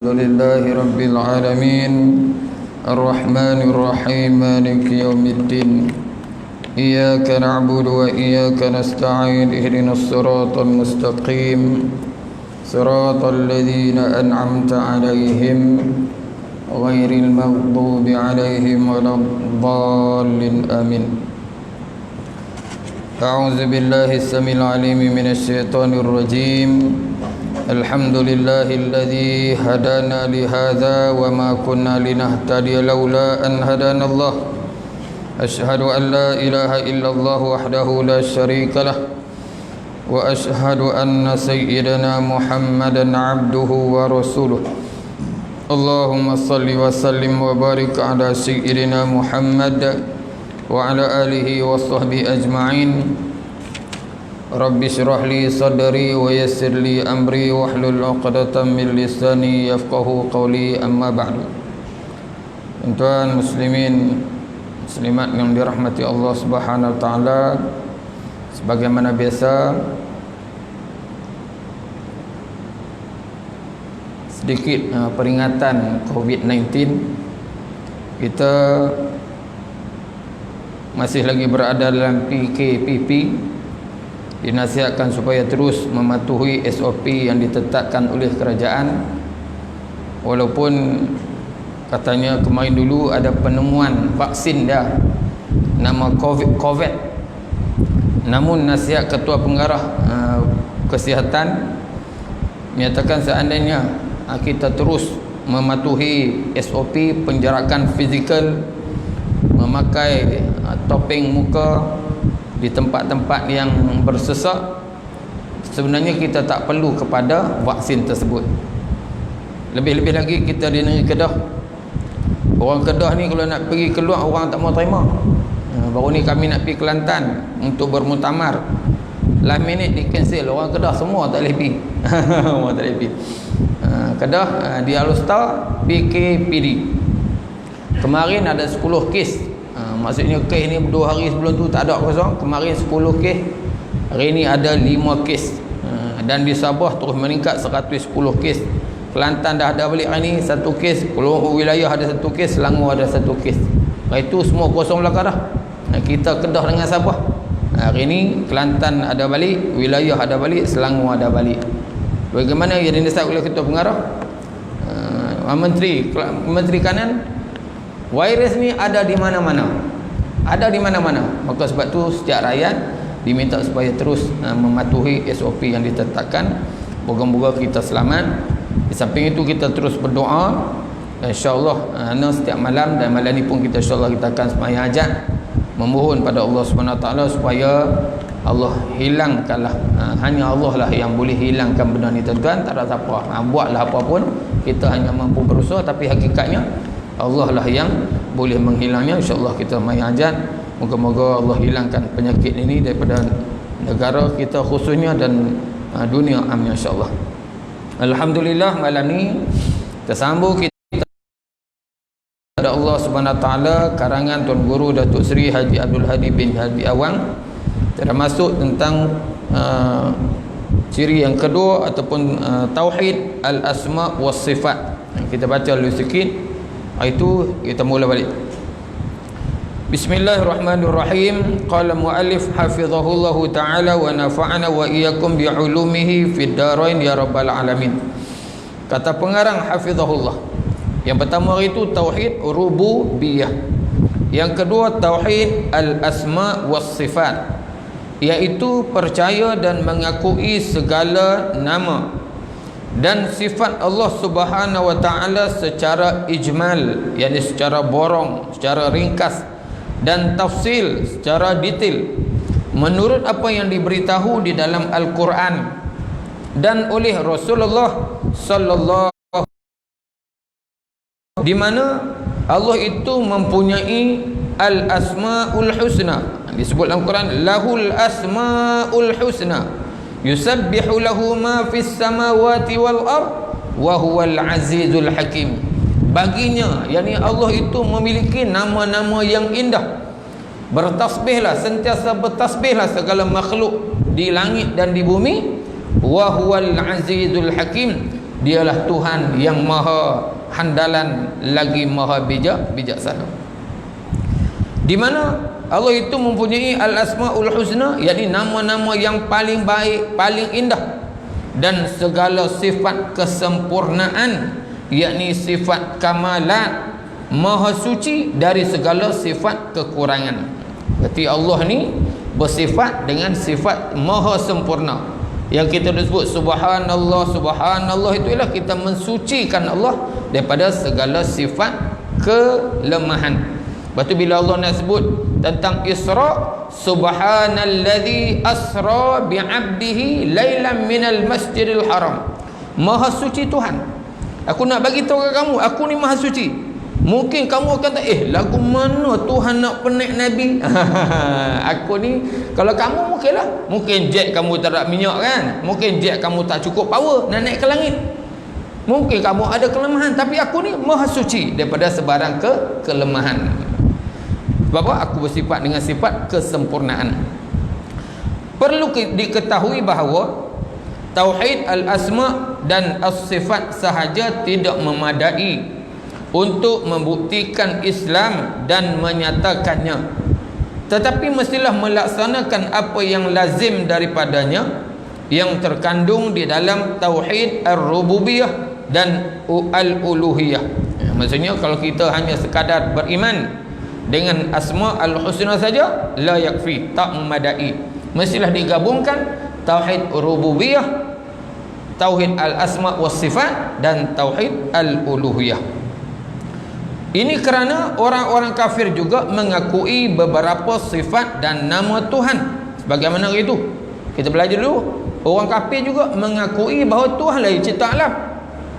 الحمد لله رب العالمين الرحمن الرحيم مالك يوم الدين إياك نعبد وإياك نستعين اهدنا الصراط المستقيم صراط الذين أنعمت عليهم غير المغضوب عليهم ولا الضالين آمين. أعوذ بالله السميع العليم من الشيطان الرجيم. الحمد لله الذي هدانا لهذا وما كنا لنهتدي لولا أن هدانا الله. أشهد أن لا إله إلا الله وحده لا شريك له وأشهد أن سيدنا محمدا عبده ورسوله. اللهم صل وسلم وبارك على سيدنا محمد وعلى آله وصحبه أجمعين. رب اشرح لي صدري ويسر لي أمري واحلل عقدة من لساني يفقهوا قولي. أما بعد. Tuan muslimin muslimat yang dirahmati Allah Subhanahu wa taala, sebagaimana biasa sedikit peringatan COVID-19. Kita masih lagi berada dalam PKPP. Dinasihatkan supaya terus mematuhi SOP yang ditetapkan oleh kerajaan. Walaupun katanya kemarin dulu ada penemuan vaksin dah nama COVID. Namun nasihat Ketua Pengarah Kesihatan menyatakan seandainya kita terus mematuhi SOP penjarakan fizikal, memakai topeng muka di tempat-tempat yang bersesak, sebenarnya kita tak perlu kepada vaksin tersebut. Lebih-lebih lagi kita di negeri Kedah. Orang Kedah ni kalau nak pergi keluar orang tak mau terima. Baru ni kami nak pergi Kelantan untuk bermuktamar. Last minute di cancel. Orang Kedah semua tak boleh pergi. Orang tak boleh pergi. Kedah di Alustar PKPD. Kemarin ada 10 kes. Maksudnya kes ni 2 hari sebelum tu tak ada kosong. Kemarin 10 kes, hari ni ada 5 kes. Dan di Sabah terus meningkat 110 kes. Kelantan dah ada balik hari ni 1 kes. Pulau wilayah ada 1 kes, Selangor ada 1 kes. Itu semua kosong belakang dah. Kita Kedah dengan Sabah. Hari ni Kelantan ada balik, wilayah ada balik, Selangor ada balik. Bagaimana yang dinasihat oleh Ketua Pengarah? Menteri Kanan, virus ni ada di mana-mana. Ada di mana-mana. Maka sebab tu setiap rakyat diminta supaya terus mematuhi SOP yang ditetapkan. Moga-moga kita selamat. Di samping itu kita terus berdoa. InsyaAllah setiap malam, dan malam ni pun kita insyaAllah kita akan sembahyang hajat, memohon pada Allah SWT supaya Allah hilangkanlah. Hanya Allah lah yang boleh hilangkan benda ni tuan-tuan. Tak ada siapa. Buatlah apa pun, kita hanya mampu berusaha, tapi hakikatnya Allah lah yang boleh menghilangnya. InsyaAllah kita mai hajat, moga-moga Allah hilangkan penyakit ini daripada negara kita khususnya dan dunia. Amin insyaAllah. Alhamdulillah, malam ni kita sambung kita kepada Allah Subhanahu Wa Taala, karangan Tuan Guru Datuk Seri Haji Abdul Hadi bin Haji Awang, termasuk tentang ciri yang kedua ataupun tauhid al-asma was sifat. Kita baca dulu sikit. Itu kita mula balik. Bismillahirrahmanirrahim. Qala muallif hafizahullahu ta'ala wa nafa'ana wa iyyakum bi'ulumihi fid darain ya rabbal alamin. Kata pengarang hafizahullah, yang pertama itu tauhid rububiyah. Yang kedua tauhid al-asma was sifat, iaitu percaya dan mengakui segala nama dan sifat Allah Subhanahu wa taala secara ijmal, yakni secara borong, secara ringkas, dan tafsil secara detail menurut apa yang diberitahu di dalam Al-Quran dan oleh Rasulullah sallallahu, di mana Allah itu mempunyai al-asmaul husna. Disebut dalam Quran lahul asmaul husna yusabbihu lahu ma fis samawati wal ard wa huwal azizul hakim. Baginya, yakni Allah itu memiliki nama-nama yang indah. Bertasbihlah, sentiasa bertasbihlah segala makhluk di langit dan di bumi. Wa huwal azizul hakim, Dialah Tuhan yang maha handalan lagi maha bijaksana. Di mana Allah itu mempunyai al-asmaul husna, yakni nama-nama yang paling baik, paling indah, dan segala sifat kesempurnaan, yakni sifat kamalat, maha suci dari segala sifat kekurangan. Berarti Allah ni bersifat dengan sifat maha sempurna. Yang kita sebut subhanallah, subhanallah, itu ialah kita mensucikan Allah daripada segala sifat kelemahan. Lepas tu bila Allah nak sebut tentang Isra, subhanalladzi asra bi'abdihi lailan minal masjidil haram. Maha suci Tuhan. Aku nak bagi tahu kat kamu, aku ni maha suci. Mungkin kamu akan tak, lagu mana Tuhan nak penaik Nabi? Aku ni, kalau kamu mungkinlah, mungkin jet kamu tak ada minyak kan, mungkin jet kamu tak cukup power nak naik ke langit, mungkin kamu ada kelemahan, tapi aku ni maha suci daripada sebarang kelemahan. Sebab apa? Aku bersifat dengan sifat kesempurnaan. Perlu diketahui bahawa tauhid al-asma dan as-sifat sahaja tidak memadai untuk membuktikan Islam dan menyatakannya, tetapi mestilah melaksanakan apa yang lazim daripadanya yang terkandung di dalam tauhid ar-rububiyah dan al-uluhiyah. Maksudnya kalau kita hanya sekadar beriman dengan asma al-husna saja, la yakfi, tak memadai. Mestilah digabungkan tauhid rububiyah, tauhid al-asma was sifat, dan tauhid al-uluhiyah. Ini kerana orang-orang kafir juga mengakui beberapa sifat dan nama Tuhan. Sebagaimana itu kita belajar dulu, orang kafir juga mengakui bahawa Tuhan lah yang cipta alam,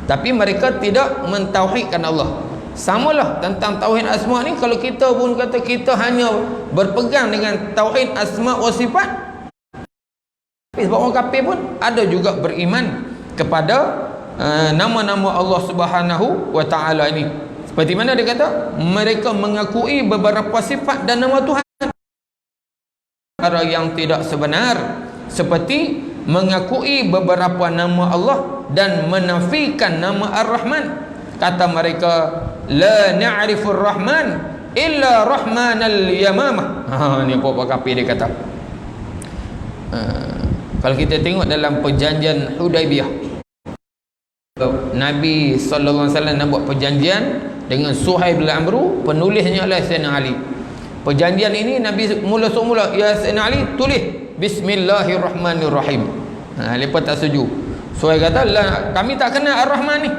tapi mereka tidak mentauhidkan Allah. Samalah tentang tauhid asma ni, kalau kita pun kata kita hanya berpegang dengan tauhid asma wa sifat, sebab orang kafir pun ada juga beriman kepada nama-nama Allah Subhanahu wa taala ini. Seperti mana dia kata, mereka mengakui beberapa sifat dan nama Tuhan, cara yang tidak sebenar, seperti mengakui beberapa nama Allah dan menafikan nama Ar-Rahman. Kata mereka, la na'rifur Rahman illa Rahmanal Yamamah. Ni apa kafir dia kata. Kalau kita tengok dalam perjanjian Hudaibiyah, Nabi sallallahu alaihi wasallam nak buat perjanjian dengan Suhaib bin Amru, penulisnya adalah Sayyidina Ali. Perjanjian ini Nabi mula-mula, ya Sayyidina Ali, tulis Bismillahirrahmanirrahim. Lepas tak setuju. Suhaib kata, lah, kami tak kenal Ar-Rahman ni.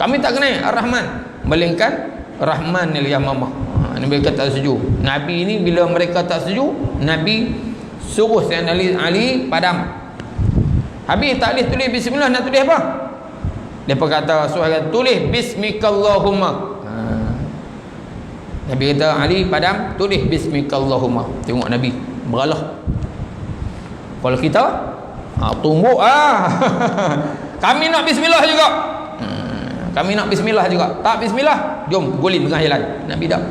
Kami tak kenal Ar-Rahman, melainkan Rahmanil Yamamah. Nabi kata tak setuju. Nabi ini bila mereka tak setuju, Nabi suruh Sayyidina Ali padam. Habis tak boleh tulis bismillah, nak tulis apa? Depa kata, Suhaib tulis bismikallahumma. Nabi kata, Ali padam, tulis bismikallahumma. Tengok Nabi beralah. Kalau kita tumbuk kami nak bismillah juga. Kami nak bismillah juga. Tak bismillah, jom golin tengah jalan. Nabi tak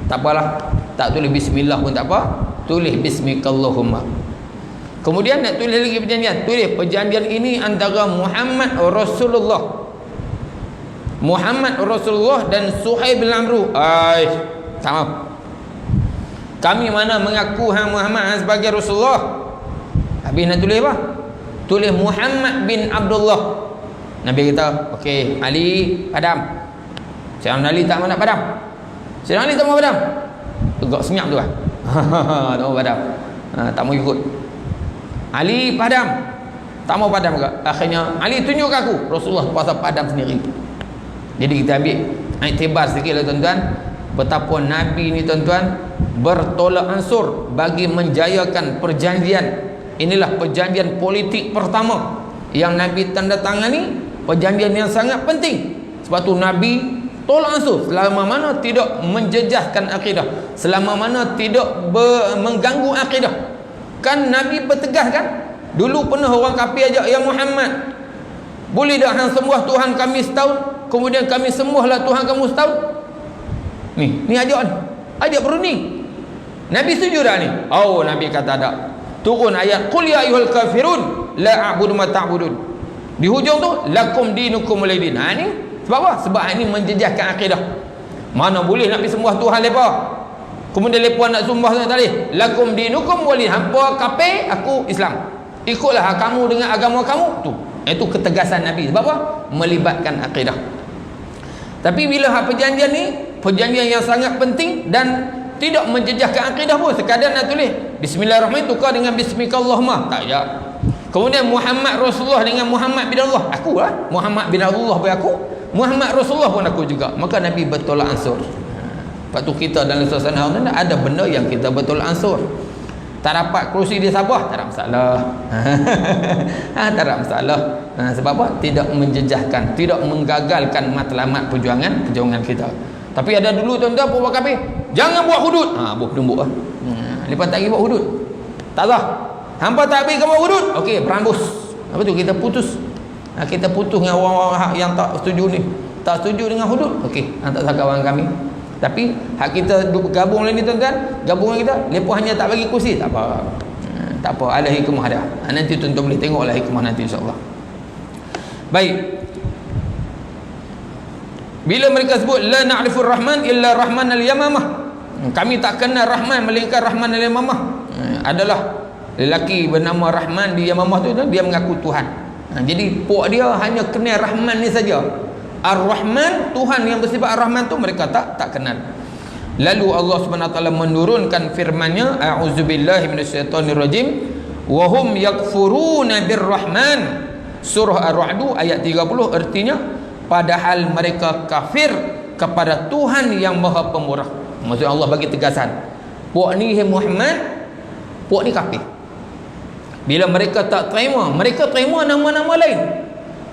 apalah, tak tulis bismillah pun tak apa, tulis bismikallahumma. Kemudian nak tulis lagi perjanjian, tulis perjanjian ini antara Muhammad Rasulullah dan Suhaib bin Amru. Sama. Kami mana mengaku hang Muhammad sebagai Rasulullah. Habis nak tulis apa? Tulis Muhammad bin Abdullah. Nabi kata, okey, Ali padam. Sayyidina Ali tak mau nak padam. Sayyidina Ali tak mau padam. Tegak senyap tu kan. Tak mau padam. Tak mau ikut. Ali padam, tak mau padam juga. Akhirnya Ali tunjuk aku, Rasulullah puasa padam sendiri. Jadi kita ambil iktibar sedikit lah tuan-tuan, betapa Nabi ni tuan-tuan bertolak ansur bagi menjayakan perjanjian. Inilah perjanjian politik pertama yang Nabi tanda tangani, perjanjian yang sangat penting. Sebab tu Nabi tolak ansur selama mana tidak menjejaskan akidah, selama mana tidak mengganggu akidah. Kan Nabi bertegas kan, dulu pernah orang kafir ajak, ya Muhammad, boleh tak hang sembah Tuhan kami setahun, kemudian kami sembahlah Tuhan kamu setahun? Ni ajak berunding. Nabi setuju dah ni? Nabi kata tak. Turun ayat, qul ya ayyuhal kafirun la a'budu ma ta'budun. Di hujung tu lakum dinukum waliyadin. Ni sebab apa? Sebab ini menjejaskan akidah. Mana boleh nak pergi sembah Tuhan lepa, kemudian lepa nak sembah Tuhan tak boleh. Lakum dinukum waliyadin. Hampa kafir, aku Islam. Ikutlah kamu dengan agama kamu tu. Itu ketegasan Nabi. Sebab apa? Melibatkan akidah. Tapi bila perjanjian ni, perjanjian yang sangat penting dan tidak menjejaskan akidah pun, sekadar nak tulis Bismillahirrahmanirrahim tukar dengan Bismikallahumma, tak ya. Kemudian Muhammad Rasulullah dengan Muhammad bin Allah, aku lah Muhammad bin Allah bagi aku, Muhammad Rasulullah pun aku juga. Maka Nabi bertolak ansur. Lepas tu kita dalam suasana ada benda yang kita bertolak ansur. Tak dapat kerusi di Sabah, tak ada masalah. Tak ada masalah. Sebab apa? Tidak menjejaskan, tidak menggagalkan matlamat perjuangan kita. Tapi ada dulu tuan-tuan buat kafir, jangan buat hudud. Buat tumbuk lah. Lepas tak pergi buat hudud. Tak sah. Hampa tak pergi ke buat hudud. Okey, berambus. Apa tu? Kita putus. Kita putus dengan orang-orang yang tak setuju ni. Tak setuju dengan hudud. Okey, tak sah kawan kami. Tapi hak kita gabung ni tuan-tuan, gabungan kita, lepas hanya tak bagi kursi, tak apa. Tak apa, ada hikmah dah. Nanti tuan-tuan boleh tengoklah hikmah nanti insya-Allah. Baik. Bila mereka sebut la na'rifur rahman illa rahman al-yamamah, kami tak kenal Rahman melainkan Rahman al-Yamamah, adalah lelaki bernama Rahman di Yamamah tu, dia mengaku Tuhan. Jadi pok dia hanya kenal Rahman ni saja. Ar-Rahman, Tuhan yang bersifat Ar-Rahman tu mereka tak kenal. Lalu Allah Subhanahu wa taala menurunkan firman-Nya, a'udzubillahi minasyaitonirrajim, wa hum yakfuruna birrahman. Surah Ar-Ra'd ayat 30, artinya padahal mereka kafir kepada Tuhan yang Maha Pemurah. Maksud Allah bagi tegasan, puak ni Muhammad, puak ni kafir. Bila mereka tak terima, mereka terima nama-nama lain,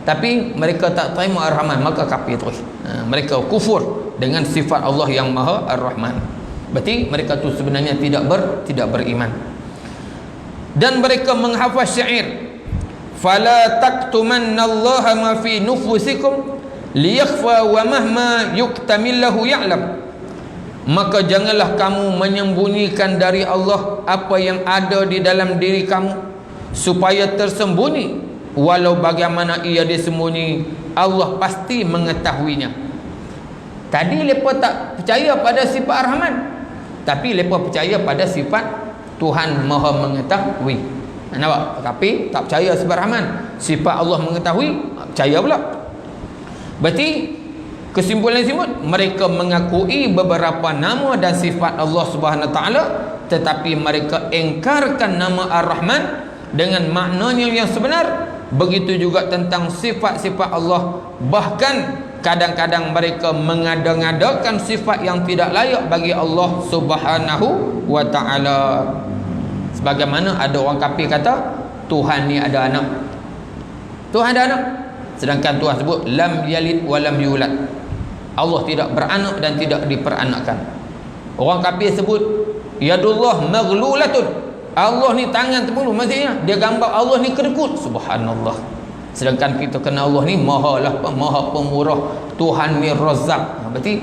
tapi mereka tak terima Ar-Rahman, maka kafir terus. Mereka kufur dengan sifat Allah yang Maha Ar-Rahman. Berarti mereka tu sebenarnya tidak beriman. Dan mereka menghafaz syair, fala taktumannallaha ma fi nufusikum liyakhfa wa mahma yuktamillahu ya'lam. Maka janganlah kamu menyembunyikan dari Allah apa yang ada di dalam diri kamu, supaya tersembunyi walau bagaimana ia disembunyi, Allah pasti mengetahuinya. Tadi mereka tak percaya pada sifat Ar-Rahman, tapi mereka percaya pada sifat Tuhan Maha Mengetahui. Nampak? Tapi tak percaya sifat Rahman, sifat Allah mengetahui, percaya pula. Berarti kesimpulan disebut, mereka mengakui beberapa nama dan sifat Allah Subhanahu Wa Taala, tetapi mereka engkarkan nama Ar-Rahman dengan maknanya yang sebenar. Begitu juga tentang sifat-sifat Allah. Bahkan kadang-kadang mereka mengada-ngadakan sifat yang tidak layak bagi Allah Subhanahu Wa Taala. Sebagaimana ada orang kafir kata Tuhan ni ada anak. Tuhan ada anak, sedangkan Tuhan sebut lam yalid wa lam yulad. Allah tidak beranak dan tidak diperanakkan. Orang kafir sebut yadullah maghlulatun, Allah ni tangan terbunuh, maksudnya dia gambar Allah ni kedekut. Subhanallah. Sedangkan kita kenal Allah ni maha pemurah, Tuhan ni Razzaq. Berarti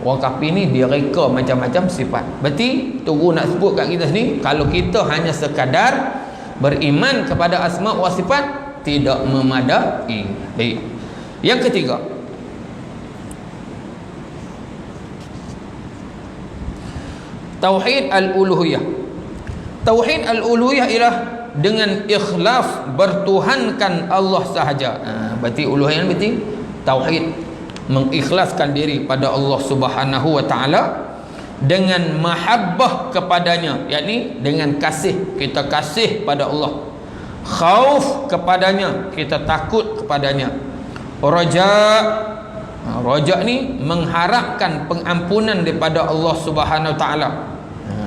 orang kafir ni dia reka macam-macam sifat. Berarti tunggu nak sebut kat kita sini, kalau kita hanya sekadar beriman kepada asma wa sifat tidak memadai. Baik. Yang ketiga, tauhid al-uluhiyah. Tauhid al-uluhiyah ialah dengan ikhlas bertuhankan Allah sahaja. Berarti uluhiyah berarti tauhid, mengikhlaskan diri pada Allah Subhanahu Wa Taala dengan mahabbah kepadanya, yakni dengan kasih, kita kasih pada Allah, khauf kepadanya, kita takut kepadanya, raja ni mengharapkan pengampunan daripada Allah Subhanahu Wa Taala.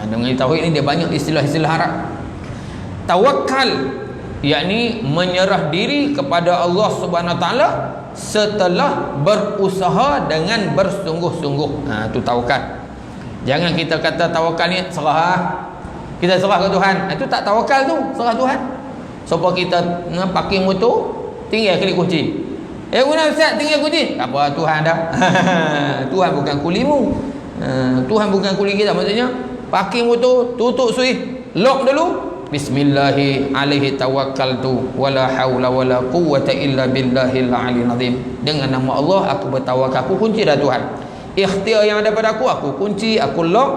Dengan tauhid ini dia banyak istilah-istilah harap. Tawakkal, yakni menyerah diri kepada Allah Subhanahu Wa Taala setelah berusaha dengan bersungguh-sungguh. Itu tawakal. Jangan kita kata tawakal ni serah, kita serah ke Tuhan. Itu tak tawakal tu, serah Tuhan. Supaya kita parking motor, tinggal klik kunci. Guna Ustaz, tinggal kunci. Tak apa, Tuhan dah. Tuhan bukan kulimu. Tuhan bukan kuli kita. Maksudnya parking motor, tutup switch, lock dulu, Bismillahi alaihi tawakkaltu wala haula wala quwwata illa billahil aliyil azim. Dengan nama Allah aku bertawakal. Aku kunci dah Tuhan. Ikhtiar yang ada pada aku kunci, aku lock,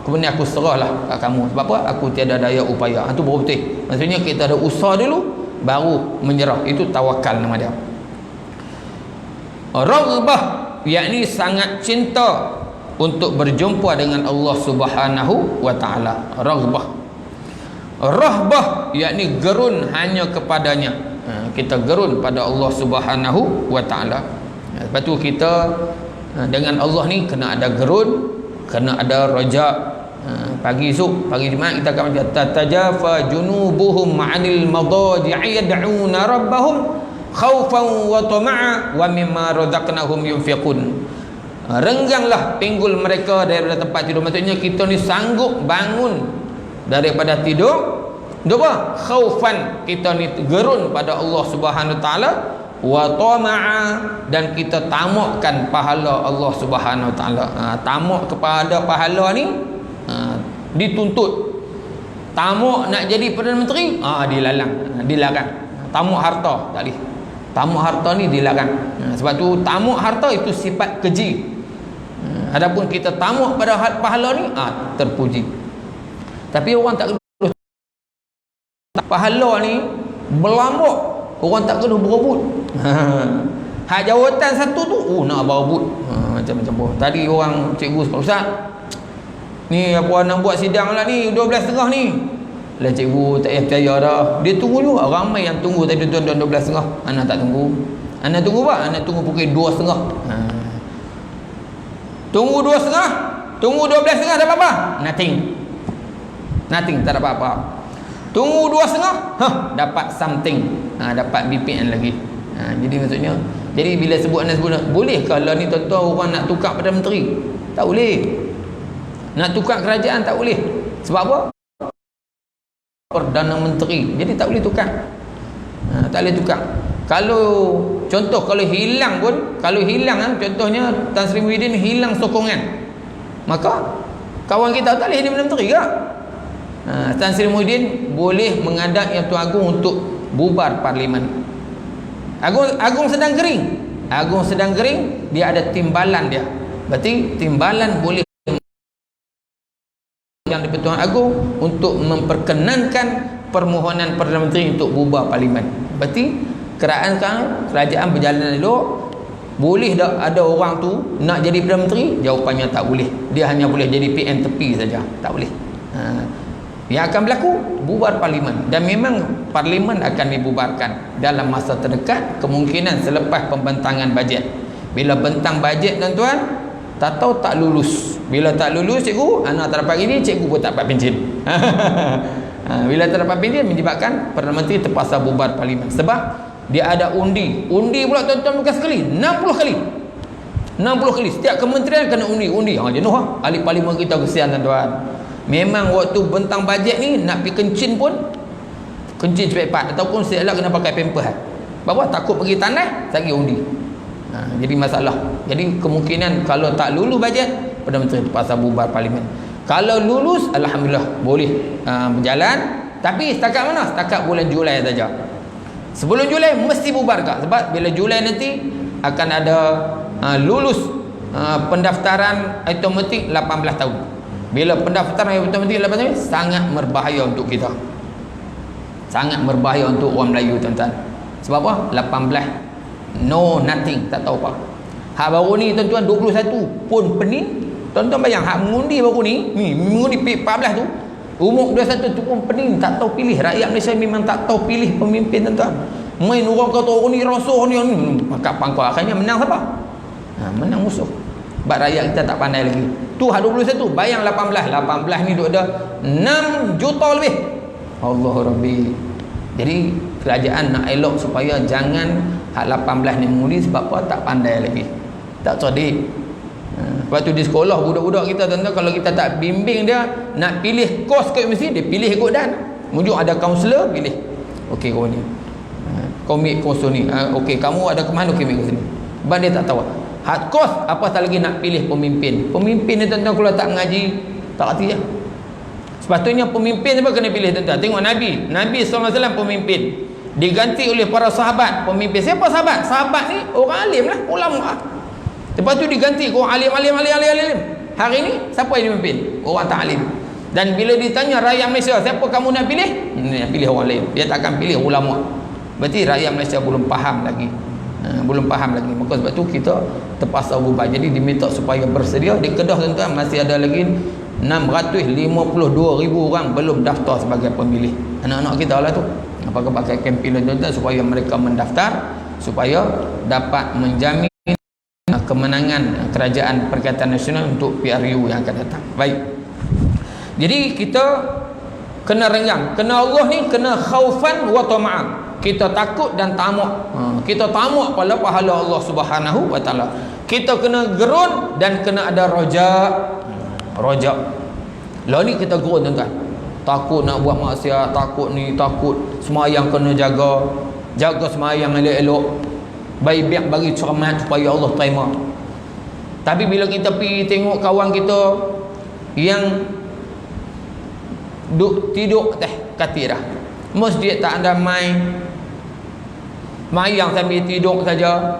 kemudian aku serahlah kat kamu. Sebab apa? Aku tiada daya upaya. Itu baru betul. Maksudnya kita ada usaha dulu baru menyerah. Itu tawakal nama dia. Raghbah, yakni sangat cinta untuk berjumpa dengan Allah Subhanahu wa taala. Raghbah. Rahbah, yakni gerun hanya kepadanya. Kita gerun pada Allah Subhanahu wa taala. Lepas tu kita dengan Allah ni kena ada gerun, kena ada raja. Pagi esok, pagi Jumaat kita akan baca tatajafa junubuhum 'anil madaji'i yad'una rabbahum khaufan wa tama'a wa mimma razaqnahum yunfiqun. Rengganglah pinggul mereka daripada tempat tidur. Maksudnya kita ni sanggup bangun daripada tidur, apa? Khaufan, kita ni gerun pada Allah Subhanahu wa taala, wa tama'a, dan kita tamakkan pahala Allah Subhanahu wa taala. Tamak kepada pahala ni dituntut. Tamak nak jadi Perdana Menteri, dilarang. Tamak harta tak boleh. Tamak harta ni dilarang. Sebab tu tamak harta itu sifat keji. Adapun kita tamak pada pahala ni terpuji. Tapi orang tak kena pahala ni berlambak, orang tak kena berebut. Hak jawatan satu tu nak berebut. Macam-macam pun. Tadi orang cikgu Ustaz, ni apa nak buat sidang lah ni 12.30 ni. Lah cikgu tak payah percaya dah. Dia tunggu juga. Ramai yang tunggu tadi tuan-tuan 12.30. Anak tak tunggu. Anak tunggu apa? Anak tunggu pukul 2.30. Tunggu 2.30, tunggu 12.30 dapat apa? Nothing, tak dapat apa. Tunggu 2.30, dapat something. Dapat BPN lagi. Jadi maksudnya, jadi bila sebut boleh kalau ni tuan-tuan orang nak tukar Perdana Menteri? Tak boleh. Nak tukar kerajaan tak boleh. Sebab apa? Perdana Menteri. Jadi tak boleh tukar. Tak boleh tukar. Kalau contoh kalau hilang pun, contohnya Tan Sri Muhyiddin hilang sokongan, maka kawan kita tak boleh jadi Perdana Menteri ke? Tan Sri Muhyiddin boleh mengadap Yang Tuan Agung untuk bubar parlimen. Agung sedang kering, dia ada timbalan dia. Berarti timbalan boleh yang di Tuan Agung untuk memperkenankan permohonan Perdana Menteri untuk bubar parlimen. Berarti kerajaan berjalan elok. Boleh tak ada orang tu nak jadi Perdana Menteri? Jawapannya tak boleh. Dia hanya boleh jadi PM tepi saja. Tak boleh. Yang akan berlaku bubar parlimen, dan memang parlimen akan dibubarkan dalam masa terdekat, kemungkinan selepas pembentangan bajet. Bila bentang bajet tuan-tuan, tak tahu tak lulus. Bila tak lulus cikgu, anak tak dapat ini, cikgu pun tak dapat pencen. Bila tak dapat pencen menyebabkan Perdana Menteri terpaksa bubar parlimen. Sebab dia ada undi pula tuan-tuan, bukan sekali, 60 kali. 60 kali setiap kementerian kena undi. Jenuh ahli parlimen kita, kesian tuan-tuan. Memang waktu bentang bajet ni nak pergi kencing pun kencing cepat-cepat, ataupun siap-siap kena pakai pampers. Bapak takut pergi tanah, lagi undi. Jadi masalah. Jadi kemungkinan kalau tak lulus bajet, Perdana Menteri terpaksa bubar parlimen. Kalau lulus, alhamdulillah boleh berjalan. Tapi setakat mana? Setakat bulan Julai saja. Sebelum Julai mesti bubar kak. Sebab bila Julai nanti akan ada lulus pendaftaran automatik 18 tahun. Bila pendaftaran automatik 18 tahun, sangat berbahaya untuk kita. Sangat berbahaya untuk orang Melayu tuan-tuan. Sebab apa? 18 no nothing, tak tahu apa. Hak baru ni tuan-tuan 21 pun pening. Tuan-tuan bayang hak mengundi baru ni, mengundi 14 tu, umur 21 tu pun pening, tak tahu pilih. Rakyat Malaysia memang tak tahu pilih pemimpin tuan-tuan. Main orang kata orang ni rasa ni maka pangkau, akhirnya menang siapa? Menang musuh. Sebab rakyat kita tak pandai lagi. Tu hak 21, bayang 18 ni duk ada 6 juta lebih. Allah Rabbi. Jadi kerajaan nak elok supaya jangan hak 18 ni mengundi. Sebab apa? Tak pandai lagi, tak cerdik. Lepas tu di sekolah budak-budak kita tuan-tuan, kalau kita tak bimbing dia nak pilih kos ke universiti, dia pilih ikut dan mujuk ada kaunselor, pilih okey kau ni, kau ambil kos ni, okey kamu ada ke mana, okey ambil kos ni. Sebab dia tak tahu hak kos, apa tak lagi nak pilih pemimpin. Pemimpin ni tuan-tuan kalau tak mengaji, tak reti je. Sepatutnya pemimpin siapa kena pilih tuan-tuan. Tengok Nabi SAW pemimpin, diganti oleh para sahabat pemimpin. Siapa sahabat? Sahabat ni orang alim lah, ulama. Lepas tu diganti orang alim. Hari ni siapa yang memimpin? Orang tak alim. Dan bila ditanya rakyat Malaysia, siapa kamu nak pilih? Nak pilih orang lain. Dia takkan pilih ulama. Berarti rakyat Malaysia belum faham lagi. Maka sebab tu kita terpaksa berubah. Jadi diminta supaya bersedia. Di Kedah tuan-tuan masih ada lagi 652,000 orang belum daftar sebagai pemilih. Anak-anak kita lah tu. Apakah pakai kempen tuan-tuan supaya mereka mendaftar, supaya dapat menjamin kemenangan Kerajaan Perikatan Nasional untuk PRU yang akan datang. Baik. Jadi kita kena renggang. Kena Allah ni kena khaufan wa tama'an. Kita takut dan tamak. Kita tamak pada pahala Allah Subhanahu wa taala. Kita kena gerun dan kena ada rojak. Lah ni kita gerun tuan-tuan. Takut nak buat maksiat, takut semayang kena jaga semayang elok-elok. Baik bagi cermat supaya Allah terima. Tapi bila kita pergi tengok kawan kita yang tidur katil dah, masjid tak ada mayang sambil tidur saja,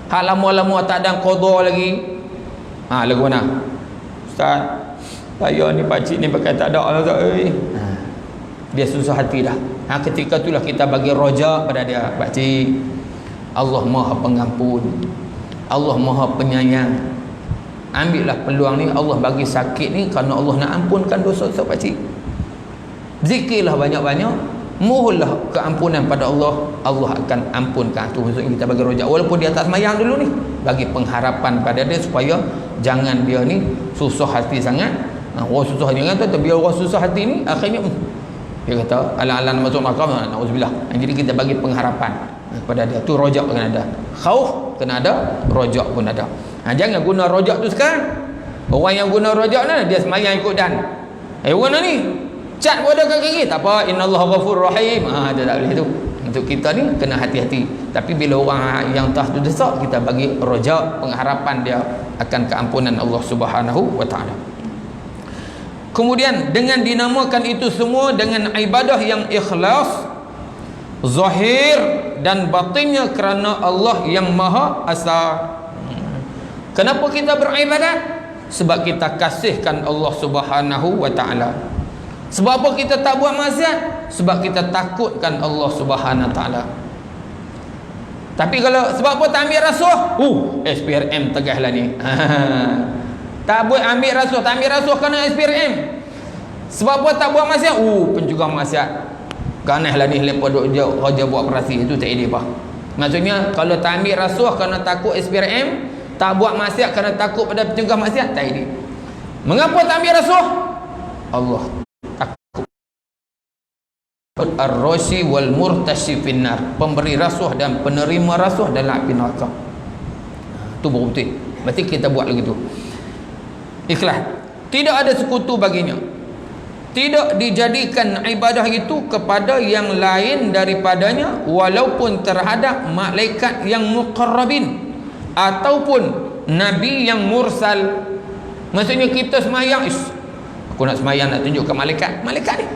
hak lama-lama tak ada qada lagi. Lagu mana? Ustaz, saya ni pakcik ni pakai tak ada dia susah hati dah. Ketika itulah kita bagi rojak pada dia. Pakcik, Allah Maha Pengampun, Allah Maha Penyayang. Ambillah peluang ni, Allah bagi sakit ni kerana Allah nak ampunkan dosa-dosa pakcik. Zikirlah banyak-banyak, mohonlah keampunan pada Allah, Allah akan ampunkan. Tu maksudnya kita bagi rojak walaupun dia tak semayang dulu ni, bagi pengharapan pada dia supaya jangan dia ni susah hati sangat. Orang susah hati kan tu, biar orang susah hati ni akhirnya dia kata ala-ala masuk neraka, nauzubillah. Jadi kita bagi pengharapan kepada dia. Tu rojak kena ada, khauf kena ada, rojak pun ada. Jangan guna rojak tu sekarang. Orang yang guna rojak ni dia semayang ikut dan orang ni cat pun ada kat kaki, tak apa, innallaha ghafurur rahim. Dia tak boleh tu. Untuk kita ni kena hati-hati. Tapi bila orang yang tak terdesak, kita bagi rojak, pengharapan dia akan keampunan Allah Subhanahu wa taala. Kemudian dengan dinamakan itu semua dengan ibadah yang ikhlas, zahir dan batinnya kerana Allah yang Maha Esa. Kenapa kita beribadat? Sebab kita kasihkan Allah Subhanahu wa taala. Sebab apa kita tak buat maksiat? Sebab kita takutkan Allah Subhanahu wa taala. Tapi kalau sebab apa tak ambil rasuah? SPRM tegahlah ni. Tak buat ambil rasuah, tak ambil rasuah kerana SPRM. Sebab apa tak buat maksiat? Penjugang maksiat. Ganahlah ni lepas duk kerja buat operasi, itu tak ada apa. Maksudnya kalau tak ambil rasuah kerana takut SPRM, tak buat maksiat kerana takut pada pencegah maksiat, tak ada. Mengapa tak ambil rasuah? Allah takut. Ar-rashi wal murtashi finnar. Pemberi rasuah dan penerima rasuah dalam api neraka. Itu baru betul. Berarti kita buat lagi tu. Ikhlas. Tidak ada sekutu baginya. Tidak dijadikan ibadah itu kepada yang lain daripadanya, walaupun terhadap malaikat yang muqarrabin ataupun nabi yang mursal. Maksudnya kita semayang, aku nak semayang nak tunjuk ke malaikat ni.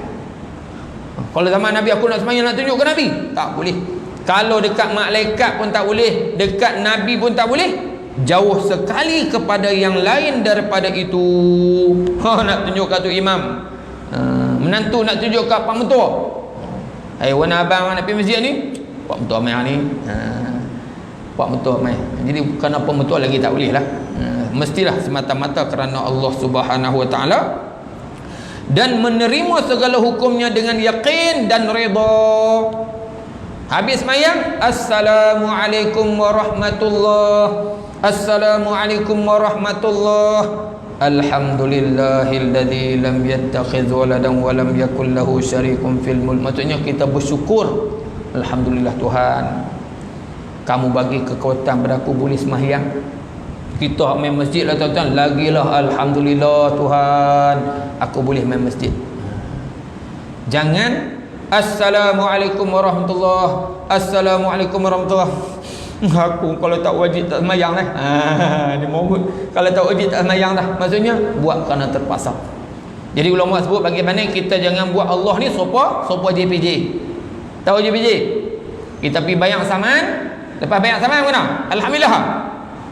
Kalau zaman Nabi aku nak semayang nak tunjuk ke Nabi, tak boleh. Kalau dekat malaikat pun tak boleh, dekat Nabi pun tak boleh. Jauh sekali kepada yang lain daripada itu. Nak tunjuk ke tu imam, menantu nak tunjuk ke pak mentua. Warna abang nak pergi masjid ni, pak mentua mai ni. Pak mentua mai. Jadi kerana pak mentua lagi tak boleh lah. Mestilah semata-mata kerana Allah Subhanahu wa taala, dan menerima segala hukumnya dengan yakin dan redha. Habis semayang, Assalamualaikum warahmatullahi, Assalamualaikum warahmatullahi, Alhamdulillahilladzi lam yattakhidz waladan wa lam yakul lahu syarikun fil mulk. Maksudnya kita bersyukur, alhamdulillah Tuhan, kamu bagi kekuatan pada aku boleh semayang. Kita main masjid lah tuan-tuan, lagilah alhamdulillah Tuhan aku boleh main masjid. Jangan Assalamualaikum warahmatullahi, Assalamualaikum warahmatullahi. Aku kalau tak wajib tak semayang lah. Dia mohon kalau tak wajib tak semayang dah. Maksudnya buat kerana terpaksa. Jadi ulama sebut bagaimana kita jangan buat Allah ni sopa JPJ. Tahu JPJ? Kita pergi bayang saman, lepas bayang saman mana? Alhamdulillah.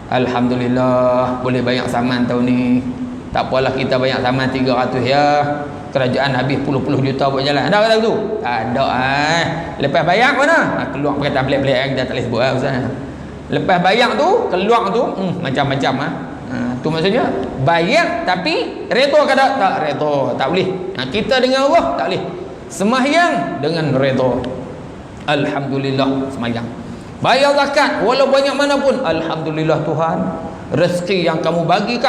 Alhamdulillah boleh bayang saman tahun ni. Tak apalah kita bayang saman 300 ya. Kerajaan habis puluh-puluh juta buat jalan. Ada kata tu? Tak ada Lepas bayang mana? Keluar perkataan pelik-pelik kita tak boleh sebut ustaz. Lepas bayang tu, keluar tu macam-macam tu maksudnya bayang tapi redha ke tak redha, tak boleh. Kita dengan Allah tak boleh. Sembahyang dengan redha. Alhamdulillah sembahyang. Bayar zakat walau banyak mana pun, alhamdulillah Tuhan, rezeki yang kamu bagi ke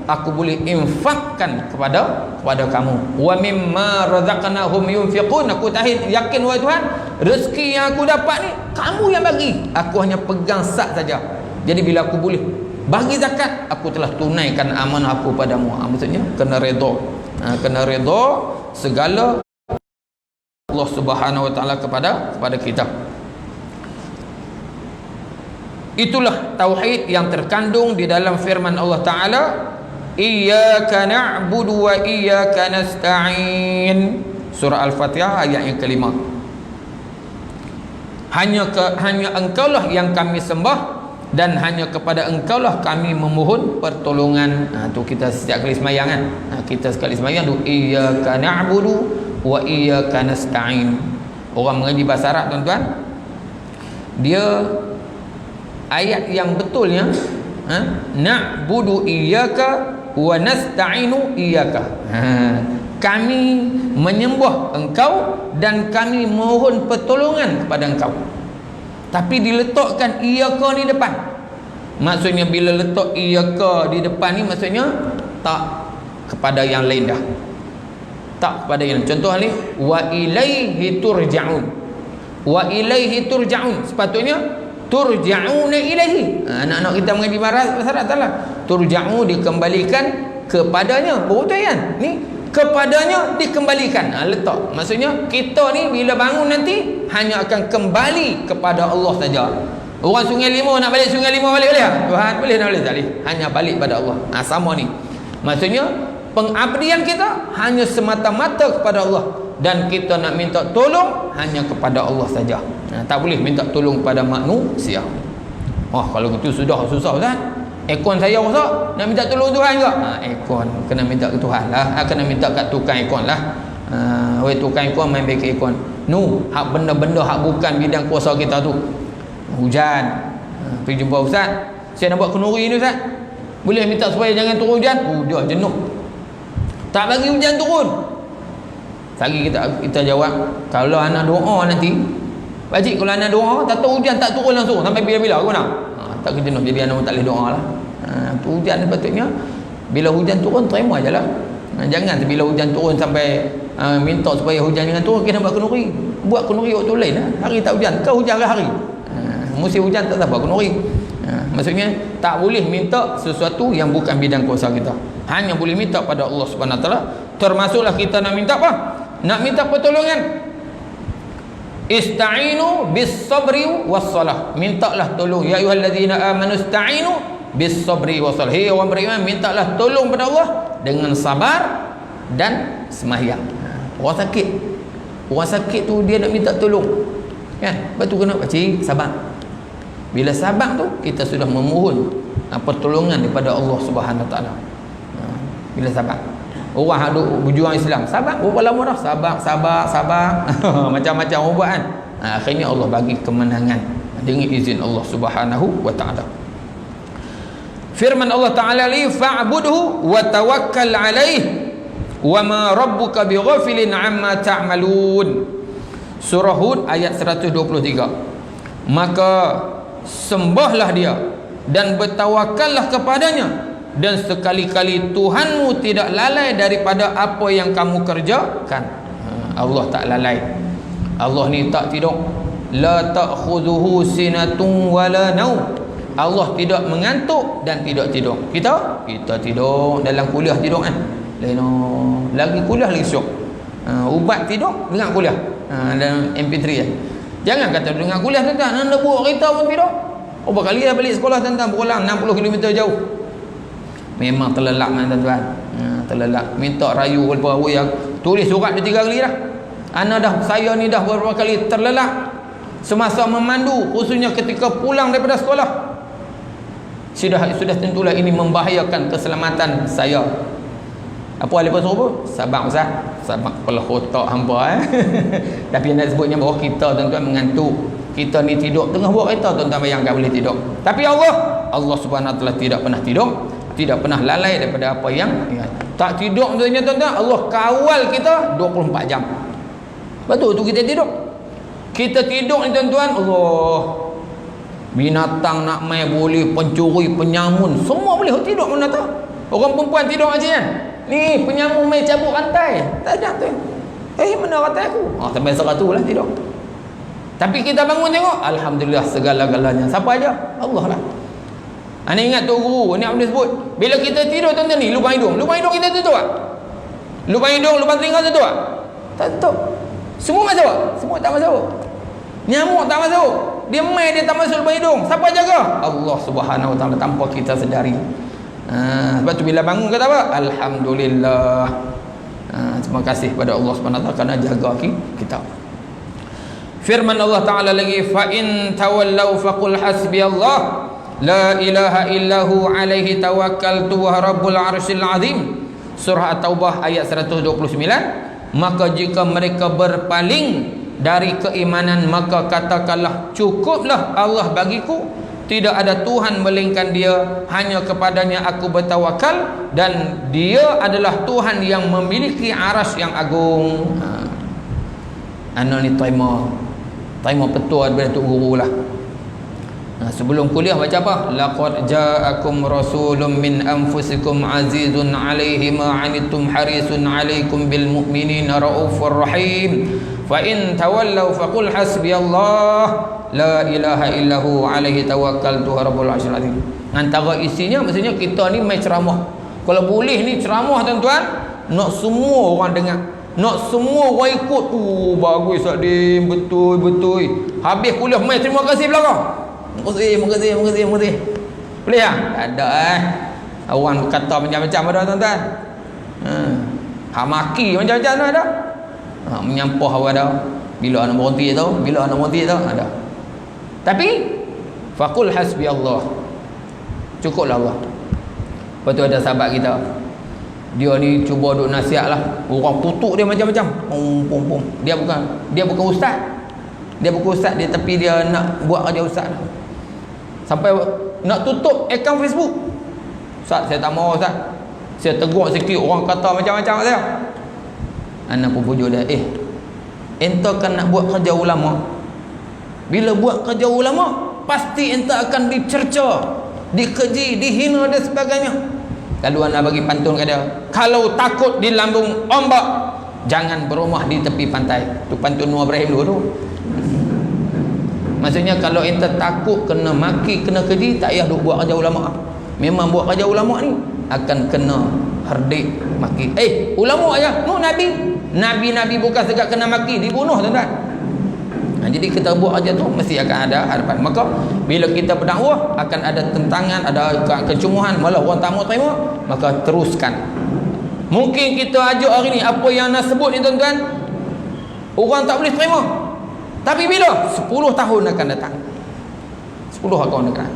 aku boleh infakkan kepada kamu. Wa mimma razaqnahum yunfiqun. Aku yakin wahai Tuhan, rezeki yang aku dapat ni kamu yang bagi. Aku hanya pegang sat saja. Jadi bila aku boleh bagi zakat, aku telah tunaikan amanah aku padamu. Maksudnya kena redha. Kena redha segala Allah Subhanahu wa taala kepada kita. Itulah tauhid yang terkandung di dalam firman Allah Taala, iyyaka na'budu wa iyyaka nasta'in. Surah Al-Fatihah ayat yang kelima. Hanya engkaulah yang kami sembah dan hanya kepada engkaulah kami memohon pertolongan. Tu kita setiap kali sembahyang kan. Kita sekali sembahyang tu iyyaka na'budu wa iyyaka nasta'in. Orang mengaji bahasa Arab tuan-tuan, dia ayat yang betulnya na'budu iyyaka wa nasta'inu iyyaka. Kami menyembah engkau dan kami mohon pertolongan kepada engkau. Tapi diletakkan iyyaka di depan. Maksudnya bila letak iyyaka di depan ni maksudnya tak kepada yang lain dah. Tak kepada yang lain. Contoh ni wa ilaihi turja'un. Wa ilaihi turja'un. Sepatutnya turja'una ilaihi. Anak-anak kita mengaji bahasa Arab taklah. Turja'u dikembalikan kepadanya. Betul kan? Ni kepadanya dikembalikan. Letak. Maksudnya kita ni bila bangun nanti hanya akan kembali kepada Allah saja. Orang Sungai Limau nak balik Sungai Limau balik boleh tak? Tuhan boleh nak boleh tak boleh. Hanya balik pada Allah. Sama ni. Maksudnya pengabdian kita hanya semata-mata kepada Allah. Dan kita nak minta tolong hanya kepada Allah saja. Tak boleh minta tolong kepada manusia. Kalau itu sudah susah Ustaz. Aircon saya rosak, nak minta tolong Tuhan juga. Aircon kena minta ke Tuhan lah. Kena minta kat tukang aircon lah. Weh tukang aircon main baik aircon. Hak benda-benda hak bukan bidang kuasa kita tu. Hujan. Pergi jumpa Ustaz. Saya nak buat kenduri ni Ustaz. Boleh minta supaya jangan turun hujan? Dia jenuh. Tak bagi hujan turun. Lagi kita jawab, kalau anak doa nanti, pakcik kalau anak doa tak tahu hujan tak turun langsung sampai bila-bila ke mana? Tak jenuh, jadi anak tak boleh doa lah. Tu hujan sepatutnya bila hujan turun terima je lah. Jangan bila hujan turun sampai minta supaya hujan jangan turun kena buat kenduri. Buat kenduri waktu lain lah. Hari tak hujan, kau hujan ke hari? Musim hujan tak buat kenduri. Maksudnya tak boleh minta sesuatu yang bukan bidang kuasa kita. Hanya boleh minta pada Allah Subhanahu Wa Taala. Termasuklah kita nak minta apa? Nak minta pertolongan. Ista'inu bis sabri was salah. Mintalah tolong. Ya ayyuhallazina amanu ista'inu bis sabri was salah. Hei orang beriman, mintalah tolong pada Allah dengan sabar dan sembahyang. Orang sakit tu dia nak minta tolong. Kan? Lepas tu kena pakcik sabar. Bila sabar tu kita sudah memohon pertolongan daripada Allah Subhanahu Wa Taala. Bila sabar. Orang ada berjuang Islam, sabar berapa lama dah? Sabar. Macam-macam orang buat kan. Akhirnya Allah bagi kemenangan dengan izin Allah Subhanahu wa taala. Firman Allah Taala li fa'budhu wa tawakkal alaih wa ma rabbuka bighafilin amma ta'malun. Surah Hud ayat 123. Maka sembahlah dia dan bertawakallah kepadanya, dan sekali-kali Tuhanmu tidak lalai daripada apa yang kamu kerjakan. Allah tak lalai. Allah ni tak tidur. La ta'khudhuhu sinatun wala naum. Allah tidak mengantuk dan tidak tidur. Kita tidur dalam kuliah tidur kan. Lagi kuliah lagi syok. Ubat tidur dengan kuliah. Dalam MP3 kan. Jangan kata dengan kuliah tuan-tuan, nak buat kereta pun tidur. Berapa kali dah balik sekolah tuan-tuan, berulang 60 km jauh. Memang terlelap tuan-tuan. Terlelap. Minta rayu walaupun yang tulis surat dia 3 kali dah. Saya ni dah beberapa kali terlelap semasa memandu, khususnya ketika pulang daripada sekolah. Sudah tentulah ini membahayakan keselamatan saya. Apa lepas suruh? Sabar Ustaz. Sabar kepala otak hamba Tapi nak sebutnya bahawa kita tuan-tuan mengantuk. Kita ni tidur tengah buat kereta, tuan-tuan bayangkan boleh tidur. Tapi Allah Subhanahu Wa Taala tidak pernah tidur, tidak pernah lalai daripada apa yang tak tidur. Tuan-tuan, Allah kawal kita 24 jam. Betul tu kita tidur. Kita tidur ni tuan-tuan, Allah, binatang nak main boleh, pencuri, penyamun, semua boleh tidur mana tak? Orang perempuan tidur macam kan? Ni penyamun main cabut rantai. Tak ada tu. Mana rantai aku? Sampai 100 lah tidur. Tapi kita bangun tengok, alhamdulillah segala-galanya. Siapa aja? Allah lah. Anda ingat tu guru, ni apa dia sebut? Bila kita tidur tuan-tuan ni, lubang hidung kita tutup tak? Lubang hidung, lubang telinga tutup tak? Tak tutup. Semua masuk? Semua tak masuk. Nyamuk tak masuk. Dia main, dia tak masuk lubang hidung. Siapa jaga? Allah Subhanahu Wa Taala tanpa kita sedari. Sebab tu bila bangun kata apa? Alhamdulillah. Terima kasih kepada Allah Subhanahu Wa Taala kerana jaga kita. Firman Allah Ta'ala lagi, fa in tawallau faqul hasbiyallah la ilaha illahu alaihi tawakkaltu wa rabbul arsyil azim. Surah At-Taubah ayat 129. Maka jika mereka berpaling dari keimanan, maka katakanlah, cukuplah Allah bagiku, tidak ada Tuhan melainkan Dia, hanya kepadanya aku bertawakal, dan Dia adalah Tuhan yang memiliki arasy yang agung. Ana ni terima petua daripada Tok Guru lah. Sebelum kuliah baca apa? Laqad ja'akum rasulun min anfusikum azizun 'alaihi ma 'anittum harisun 'alaikum bil mu'minina raufur rahim. Fa in tawallaw faqul hasbiyallah la ilaha illahu 'alaihi tawakkaltu wa rabbul 'arsyil 'azim. Antara isinya maksudnya kita ni mai ceramah. Kalau boleh ni ceramah tuan-tuan, nak semua orang dengar. Nak semua orang ikut. Bagus Sadim, betul. Habis kuliah mai terima kasih belakang. Terima kasih. Boleh tak? Tak ada Orang kata macam-macam ada tuan-tuan. Maki macam-macam ada. Menyampah ada. Bila nak berhenti tu ada. Tapi faqul hasbi Allah, cukuplah Allah. Lepas tu ada sahabat kita, dia ni cuba duk nasihat lah. Orang tutup dia macam-macam. Dia bukan ustaz. Dia tapi dia nak buat kerja ustaz. Sampai nak tutup akaun Facebook. Ustaz, saya tak mahu Ustaz. Saya tegur sikit, orang kata macam-macam saya. Anak pun pujuk dia, ente kan nak buat kerja ulama. Bila buat kerja ulama, pasti ente akan dicerca, dikeji, dihina dan sebagainya. Lalu anak bagi pantun ke dia, kalau takut di lambung ombak, jangan berumah di tepi pantai. Tu pantun Nur Ibrahim dulu tu. Maksudnya kalau ente takut kena maki, kena keji, tak payah duk buat kerja ulama. Memang buat kerja ulama ni akan kena herdik, maki. Ulama aja, Nabi bukan sekat kena maki, dibunuh tuan-tuan. Jadi kita buat kerja tu mesti akan ada harapan. Maka bila kita berdakwah akan ada tentangan, ada kecumuhan, malah orang tak mau terima, maka teruskan. Mungkin kita ajuk hari ni apa yang nak sebut ni tuan-tuan, orang tak boleh terima. Tapi bila 10 tahun akan datang, 10 tahun akan datang,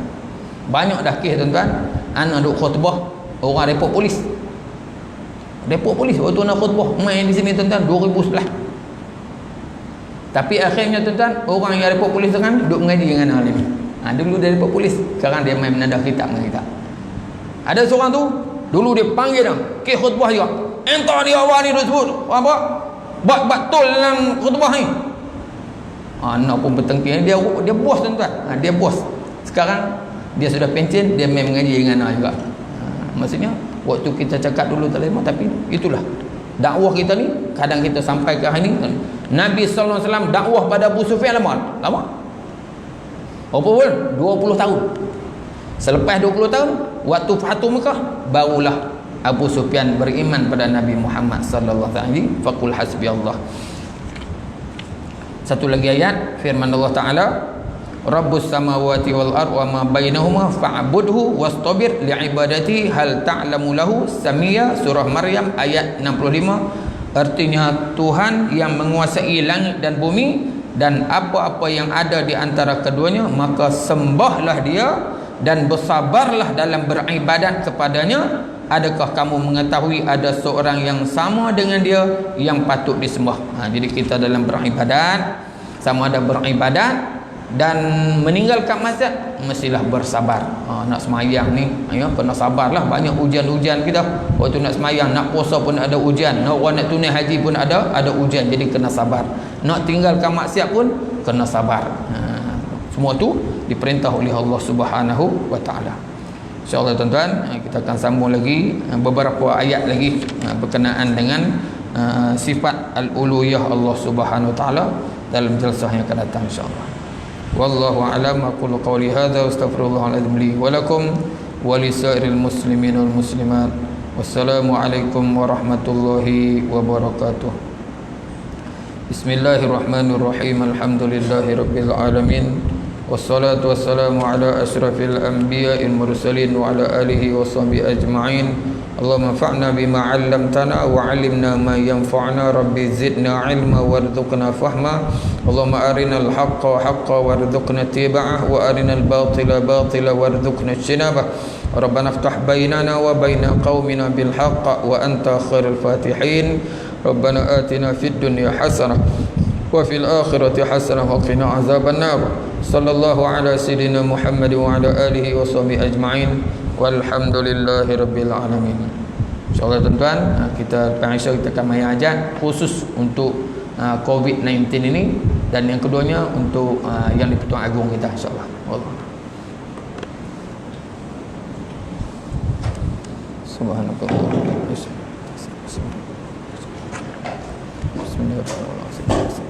banyak dah kes tuan-tuan. Anak duk khutbah, orang report polis waktu nak khutbah main di sini tuan-tuan 2011. Tapi akhirnya tuan-tuan, orang yang report polis dengan duk mengaji dengan alim. Dulu dia report polis, sekarang dia main menadah kitab dengan kita. Ada seorang tu, dulu dia panggil dah ke khutbah juga. Entah dia awal ni duk sebut apa? Buat betul dalam khutbah ni. Anak pun bertengking, dia bos tuan-tuan. Dia bos. Sekarang dia sudah pencen, dia main mengaji dengan anak juga. Maksudnya waktu kita cakap dulu tak lama, tapi itulah dakwah kita ni. Kadang kita sampai ke hari ni, Nabi sallallahu alaihi wasallam dakwah pada Abu Sufyan lama. Berapa pun? 20 tahun. Selepas 20 tahun, waktu Fatu Mekah, barulah Abu Sufyan beriman pada Nabi Muhammad sallallahu alaihi wasallam. Faqul hasbiyallah. Satu lagi ayat firman Allah Taala, Rabbus samawati wal ard wa ma bainahuma fa'budhu wastabir li'ibadati hal ta'lamu lahu samia. Surah Maryam ayat 65. Artinya Tuhan yang menguasai langit dan bumi dan apa-apa yang ada di antara keduanya, maka sembahlah dia dan bersabarlah dalam beribadat kepadanya. Adakah kamu mengetahui ada seorang yang sama dengan dia yang patut disembah? Jadi kita dalam beribadat, sama ada beribadat dan meninggalkan maksiat, mestilah bersabar. Nak semayang ni kena sabarlah. Banyak ujian-ujian kita. Waktu nak semayang, nak puasa pun ada ujian, orang nak tunai haji pun ada ujian. Jadi kena sabar. Nak tinggalkan maksiat pun kena sabar. Semua tu diperintah oleh Allah Subhanahu wa taala. InsyaAllah tuan-tuan, kita akan sambung lagi beberapa ayat lagi berkenaan dengan sifat al-uluhiyah Allah Subhanahu wa taala dalam jelasah yang akan datang insya-Allah. Wallahu a'lam. Aqulu qawli hadza wa astaghfirullahaladzim li wa lakum wa lisairil muslimin wal muslimat. Wassalamu alaikum warahmatullahi wabarakatuh. Bismillahirrahmanirrahim. Alhamdulillahirabbil alamin. Wassalatu wassalamu ala asyrafil anbiya'il mursalin wa ala alihi wa sahbihi ajma'in. Allahumma fa'na bima 'allamtana wa 'allimna ma yanfa'una. Rabbi zidna 'ilma warzuqna fahma. Allahumma arinal haqqa haqqan warzuqna ittiba'ah wa arinal batila batila warzuqna ijtinabah. Rabbana iftah bainana wa baina qaumina bil haqq wa anta khairul fatihin. Rabbana atina fid dunya hasanah wa fil akhirati hasanah wa qina azaban nar. Sallallahu ala sayyidina Muhammad wa ala alihi wa sahbihi ajma'in. Walhamdulillahi rabbil alamin. InsyaAllah tuan-tuan, kita pengisah kita akan maya ajat khusus untuk COVID-19 ini, dan yang keduanya untuk yang di-Pertuan Agong kita insyaAllah. Allah. Subhanallah. Bismillahirrahmanirrahim.